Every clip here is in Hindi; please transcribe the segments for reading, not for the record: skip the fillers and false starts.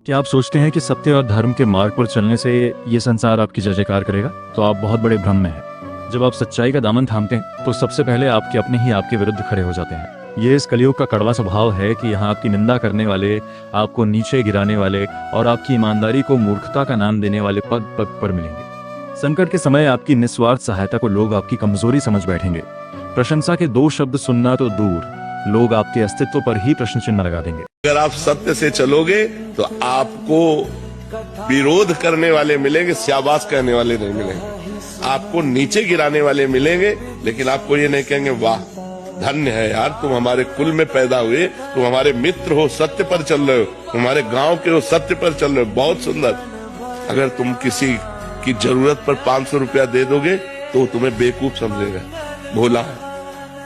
क्या आप सोचते हैं कि सत्य और धर्म के मार्ग पर चलने से ये संसार आपकी जय जयकार करेगा? तो आप बहुत बड़े भ्रम में हैं। जब आप सच्चाई का दामन थामते हैं तो सबसे पहले आपके अपने ही आपके विरुद्ध खड़े हो जाते हैं। ये इस कलयुग का कड़वा स्वभाव है कि यहाँ आपकी निंदा करने वाले, आपको नीचे गिराने वाले और आपकी ईमानदारी को मूर्खता का नाम देने वाले पद पद पर मिलेंगे। संकट के समय आपकी निस्वार्थ सहायता को लोग आपकी कमजोरी समझ बैठेंगे। प्रशंसा के दो शब्द सुनना तो दूर, लोग आपके अस्तित्व पर ही प्रश्न चिन्ह लगा देंगे। अगर आप सत्य से चलोगे तो आपको विरोध करने वाले मिलेंगे, शाबाश कहने वाले नहीं मिलेंगे। आपको नीचे गिराने वाले मिलेंगे, लेकिन आपको ये नहीं कहेंगे वाह धन्य है यार, तुम हमारे कुल में पैदा हुए, तुम हमारे मित्र हो, सत्य पर चल रहे हो, तुम्हारे गांव के हो, सत्य पर चल रहे हो, बहुत सुंदर। अगर तुम किसी की जरूरत पर 500 रुपया दे दोगे तो तुम्हें बेवकूफ समझेगा, भोला है।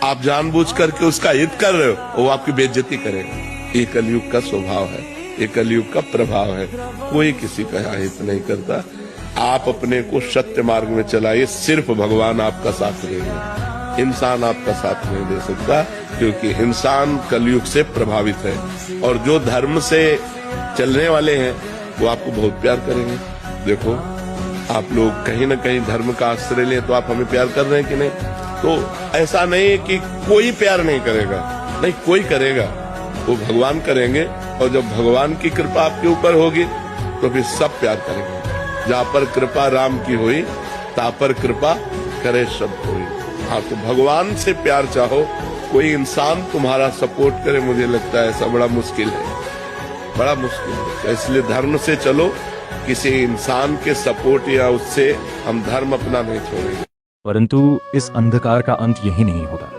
आप जानबूझ करके उसका हित कर रहे हो, वो आपकी बेइज्जती करेगा। ये कलयुग का स्वभाव है, ये कलयुग का प्रभाव है। कोई किसी का हित नहीं करता। आप अपने को सत्य मार्ग में चलाइए, सिर्फ भगवान आपका साथ देंगे, इंसान आपका साथ नहीं दे सकता, क्योंकि इंसान कलयुग से प्रभावित है। और जो धर्म से चलने वाले हैं वो आपको बहुत प्यार करेंगे। देखो, आप लोग कहीं ना कहीं धर्म का आश्रय लें तो आप हमें प्यार कर रहे हैं कि नहीं? तो ऐसा नहीं है कि कोई प्यार नहीं करेगा, नहीं, कोई करेगा, वो भगवान करेंगे। और जब भगवान की कृपा आपके ऊपर होगी तो फिर सब प्यार करेंगे। जहाँ पर कृपा राम की हुई, ता पर कृपा करे सब हुई। हाँ, तो भगवान से प्यार चाहो, कोई इंसान तुम्हारा सपोर्ट करे, मुझे लगता है ऐसा बड़ा मुश्किल है, बड़ा मुश्किल है। इसलिए धर्म से चलो, किसी इंसान के सपोर्ट या उससे हम धर्म अपना नहीं छोड़ेंगे। परंतु इस अंधकार का अंत यही नहीं होता।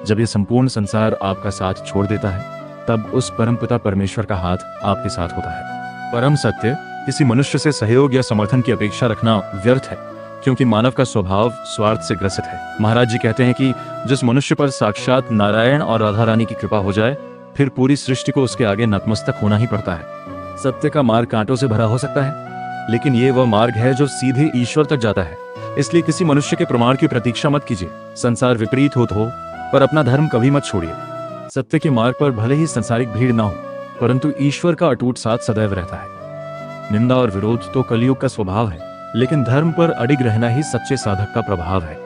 जब ये संपूर्ण संसार आपका साथ छोड़ देता है, तब उस परमपिता परमेश्वर का हाथ आपके साथ होता है। परम सत्य किसी मनुष्य से सहयोग या समर्थन की अपेक्षा रखना व्यर्थ है, क्योंकि मानव का स्वभाव स्वार्थ से ग्रसित है। महाराज जी कहते हैं कि जिस मनुष्य पर साक्षात नारायण और राधा रानी की कृपा हो जाए, फिर पूरी सृष्टि को उसके आगे नतमस्तक होना ही पड़ता है। सत्य का मार्ग कांटों से भरा हो सकता है, लेकिन ये वह मार्ग है जो सीधे ईश्वर तक जाता है। इसलिए किसी मनुष्य के प्रमाण की प्रतीक्षा मत कीजिए। संसार विपरीत हो पर अपना धर्म कभी मत छोड़िए। सत्य के मार्ग पर भले ही संसारिक भीड़ ना हो, परंतु ईश्वर का अटूट साथ सदैव रहता है। निंदा और विरोध तो कलयुग का स्वभाव है, लेकिन धर्म पर अडिग रहना ही सच्चे साधक का प्रभाव है।